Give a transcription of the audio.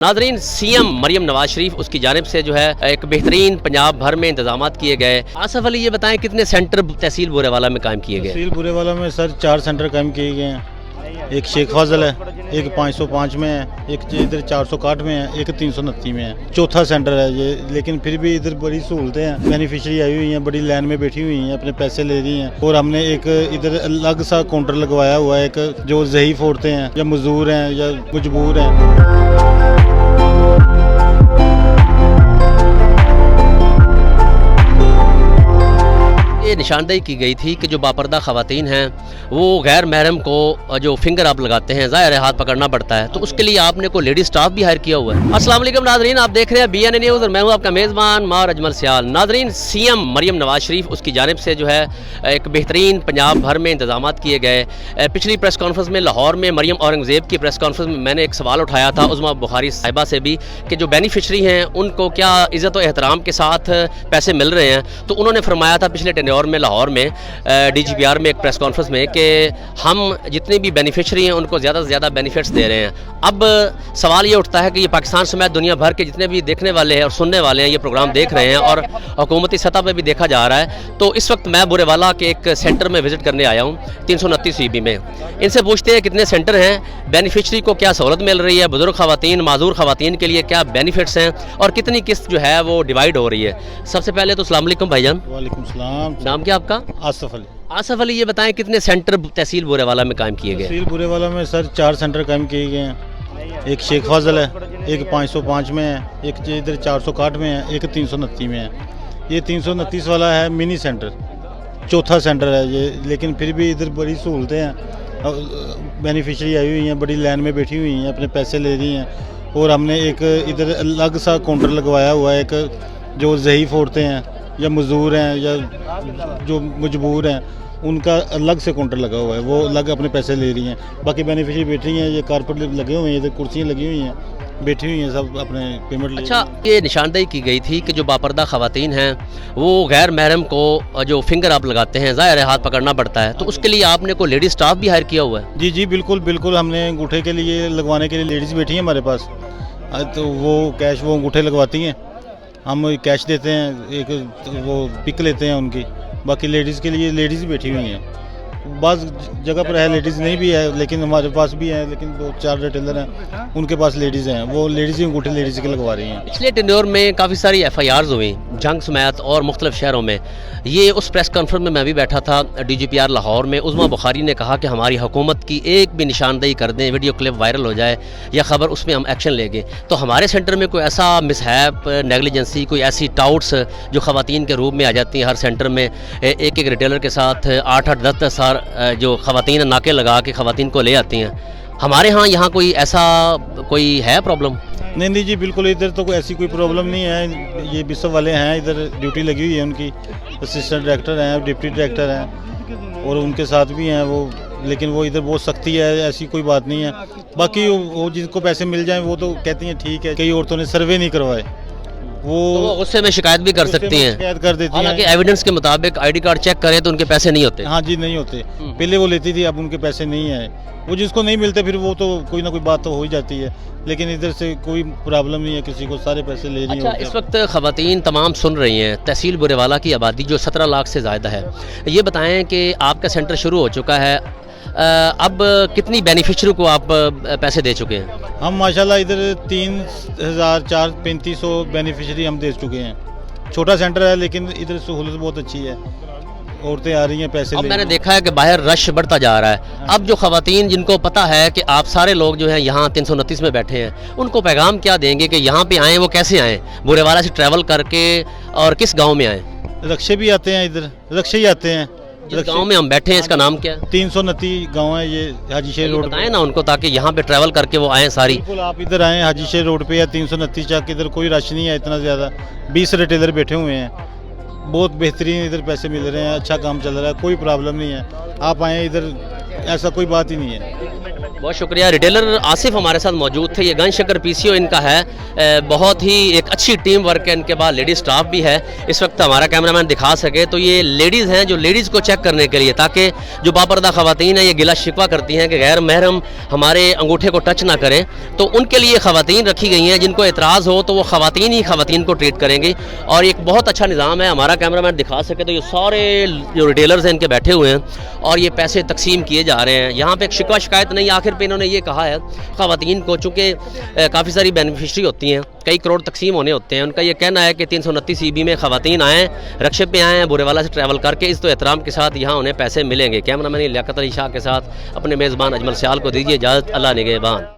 Nadreen CM Maryam Nawaz Sharif उसकी जानिब से जो है एक बेहतरीन पंजाब भर में इंतजामात किए गए। आसफ अली ये बताएं कितने सेंटर तहसील बुरेवाला में कायम किए गए? तहसील बुरेवाला में सर 4 सेंटर कायम किए गए हैं। एक शेख फाजल है, एक 505 में है, एक इधर 461 में है, एक 329 में है। चौथा सेंटर है ये, लेकिन फिर भी इधर बड़ी सहूलतें हैं। बेनिफिशरी आई हुई हैं, बड़ी लाइन में बैठी हुई हैं, अपने पैसे ले रही हैं। और हमने एक इधर अलग सा काउंटर लगवाया हुआ है, एक जो ज़ईफ़ औरतें हैं या मजदूर हैं या मजबूर हैं। ये निशानदेही की गई थी कि जो बापर्दा ख़वातीन हैं वो गैर महरम को जो फिंगर आप लगाते हैं, ज़ाहिर है हाथ पकड़ना पड़ता है, तो उसके लिए आपने कोई लेडी स्टाफ भी हायर किया हुआ है। अस्सलाम वालेकुम नादरीन, आप देख रहे हैं BN न्यूज़ और मैं हूं आपका मेज़बान मार अजमल सियाल। नादरीन सीएम मरियम नवाज शरीफ उसकी जानिब से जो है एक बेहतरीन पंजाब भर में इंतजामात किए गए। पिछली प्रेस कॉन्फ्रेंस में लाहौर में मरियम औरंगज़ेब की प्रेस कॉन्फ्रेंस में मैंने एक सवाल उठाया था उज़्मा बुखारी साहिबा से भी कि जो बेनिफिशरी हैं उनको क्या इज़्ज़त और एहतराम के साथ पैसे मिल रहे हैं, तो उन्होंने फरमाया था पिछले टेन्योर में लाहौर में DGPR में एक प्रेस कॉन्फ्रेंस में कि हम जितने भी बेनिफिशरी हैं उनको ज़्यादा से ज़्यादा बेनिफिट्स दे रहे हैं। अब सवाल ये उठता है कि ये पाकिस्तान समेत दुनिया भर के जितने भी देखने वाले हैं और सुनने वाले हैं ये प्रोग्राम देख रहे हैं और हुकूमती सतह पर भी देखा जा रहा है, तो इस वक्त मैं बुरेवाला के एक सेंटर में विज़िट करने आया हूँ 329 EB में। इनसे पूछते हैं कितने सेंटर हैं, बेनिफिशरी को क्या सहूलत मिल रही है, बुजुर्ग ख़वातीन माजूर ख़वातीन के लिए क्या बेनिफिट्स हैं और कितनी किस्त जो है वो डिवाइड हो रही है। सबसे पहले तो अस्सलाम वालेकुम भाईजान। वालेकुम सलाम। नाम क्या आपका? आसफ अली। आसफ अली ये बताएं कितने सेंटर तहसील बुरेवाला में कायम किए गए? तहसील बुरेवाला में सर 4 सेंटर कायम किए गए हैं। एक शेख फाजल है, एक 505 में है, एक इधर 461 में है, एक 329 में है। ये 329 वाला है मिनी सेंटर, चौथा सेंटर है ये, लेकिन फिर भी इधर बड़ी सहूलतें हैं। बेनिफिशरी आई हुई हैं, बड़ी लाइन में बैठी हुई हैं, अपने पैसे ले रही हैं। और हमने एक इधर अलग सा काउंटर लगवाया हुआ है, एक जो ज़ईफ़ औरतें हैं या मजदूर हैं या जो मजबूर हैं उनका अलग से काउंटर लगा हुआ है, वो अलग अपने पैसे ले रही हैं। बाकी बेनिफिशरी बैठी हैं, ये कारपेट लगे हुए हैं, इधर कुर्सियाँ लगी हुई हैं, बैठी हुई हैं, सब अपने पेमेंट ले। अच्छा, ये निशानदेही की गई थी कि जो बापर्दा ख़वातीन हैं वो गैर महरम को जो फिंगर आप लगाते हैं, ज़ाहिर है हाथ पकड़ना पड़ता है, तो उसके लिए आपने कोई लेडी स्टाफ भी हायर किया हुआ है? जी जी बिल्कुल बिल्कुल, हमने अंगूठे के लिए लगवाने के लिए लेडीज़ बैठी हैं हमारे पास, तो वो कैश वो अंगूठे लगवाती हैं, हम कैश देते हैं, एक वो पिक लेते हैं उनकी। बाकी लेडीज़ के लिए लेडीज़ बैठी हुई हैं, बाज़ जगह पर है लेडीज़ नहीं भी है, लेकिन हमारे पास भी है, लेकिन 2-4 रिटेलर हैं उनके पास लेडीज़ हैं, वो लेडीज़ ही अंगूठे लेडीज़ के लगवा रही हैं। पिछले टेन्योर में काफ़ी सारी FIRs हुई जंग समेत और मुख्तलिफ शहरों में। ये उस प्रेस कॉन्फ्रेंस में मैं भी बैठा था DGPR लाहौर में। उज़्मा बुखारी ने कहा कि हमारी हुकूमत की एक भी निशानदेही कर दें, वीडियो क्लिप वायरल हो जाए या ख़बर, उसमें हम एक्शन लेंगे। तो हमारे सेंटर में कोई ऐसा मिसहैप, नेगलिजेंसी, कोई ऐसी टाउट्स जो ख़वातीन के रूप में आ जाती हैं हर सेंटर में, एक एक रिटेलर के साथ 8-8, 10-10 जो ख़वातीन नाके लगा के ख़वातीन को ले आती हैं, हमारे यहाँ कोई ऐसा कोई है प्रॉब्लम? नहीं जी बिल्कुल, इधर तो कोई ऐसी कोई प्रॉब्लम नहीं है। ये बिशप वाले हैं, इधर ड्यूटी लगी हुई है उनकी, असिस्टेंट डायरेक्टर हैं, डिप्टी डायरेक्टर हैं और उनके साथ भी हैं वो, लेकिन वो इधर बहुत सख्ती है, ऐसी कोई बात नहीं है। बाकी वो जिनको पैसे मिल जाएं वो तो कहती हैं ठीक है। कई औरतों ने सर्वे नहीं करवाए, वो उससे में शिकायत भी कर सकती हैं, शिकायत कर देती हैं। हालांकि एविडेंस के मुताबिक ID कार्ड चेक करें तो उनके पैसे नहीं होते। हाँ जी, नहीं होते। पहले वो लेती थी, अब उनके पैसे नहीं आए। वो जिसको नहीं मिलते फिर वो तो कोई ना कोई बात तो हो ही जाती है, लेकिन इधर से कोई प्रॉब्लम नहीं है किसी को, सारे पैसे ले रही हैं। अच्छा, इस वक्त ख़वातीन तमाम सुन रही हैं, तहसील बुरेवाला की आबादी जो 17 लाख से ज़्यादा है, ये बताएं कि आपका सेंटर शुरू हो चुका है, अब कितनी बेनिफिशरी को आप पैसे दे चुके हैं? हम माशाल्लाह इधर 3,435 बेनिफिशरी हम दे चुके हैं। छोटा सेंटर है लेकिन इधर सहूलत बहुत अच्छी है, औरतें आ रही हैं पैसे अब ले। मैंने देखा है कि बाहर रश बढ़ता जा रहा है। अब जो ख़वातीन जिनको पता है कि आप सारे लोग जो हैं यहाँ 329 में बैठे हैं, उनको पैगाम क्या देंगे कि यहाँ पे आएँ, वो कैसे आएँ, बुरेवाला से ट्रैवल करके, और किस गाँव में आएँ? रक्शे भी आते हैं, इधर रक्शे ही आते हैं। जिस गाँव में हम बैठे हैं इसका नाम क्या है? 329 गाँव है ये, हाजी शेर रोड। बताएं ना उनको ताकि यहाँ पे ट्रैवल करके वो आएँ सारी। बिल्कुल, आप इधर आएँ हाजी शेर रोड पे या 329 चौक, इधर कोई रश नहीं है इतना ज़्यादा। 20 रिटेलर बैठे हुए हैं, बहुत बेहतरीन इधर पैसे मिल रहे हैं, अच्छा काम चल रहा है, कोई प्रॉब्लम नहीं है। आप आएँ इधर, ऐसा कोई बात ही नहीं है। बहुत शुक्रिया। रिटेलर आसिफ हमारे साथ मौजूद थे। ये गन शक्कर पीसीओ इनका है। बहुत ही एक अच्छी टीम वर्क है इनके पास, लेडीज़ स्टाफ भी है। इस वक्त हमारा कैमरामैन दिखा सके तो ये लेडीज़ हैं जो लेडीज़ को चेक करने के लिए, ताकि जो बापर्दा ख़वातीन हैं ये गिला शिकवा करती हैं कि गैर महरम हमारे अंगूठे को टच ना करें, तो उनके लिए ख़वातीन रखी गई हैं। जिनको एतराज़ हो तो वो ख़वातीन ही ख़वातीन को ट्रीट करेंगी और एक बहुत अच्छा निज़ाम है। हमारा कैमरामैन दिखा सके तो ये सारे जो रिटेलर्स हैं इनके बैठे हुए हैं और ये पैसे तकसीम किए जा रहे हैं। यहाँ पे एक शिकवा शिकायत नहीं, आखिर पे इन्होंने ये कहा है ख़वातीन को, चूँकि काफ़ी सारी बेनिफिशरी होती हैं, कई करोड़ तकसीम होने होते हैं, उनका ये कहना है कि 329 EB में ख़वातीन आएँ, रक्षे पे आएँ, बुरेवाला से ट्रैवल करके इस तो एहतराम के साथ यहाँ उन्हें पैसे मिलेंगे। कैमरामैन लियाकत अली शाह के साथ अपने मेज़बान अजमल सियाल को दीजिए इजाज़त। अल्लाह निगहबान।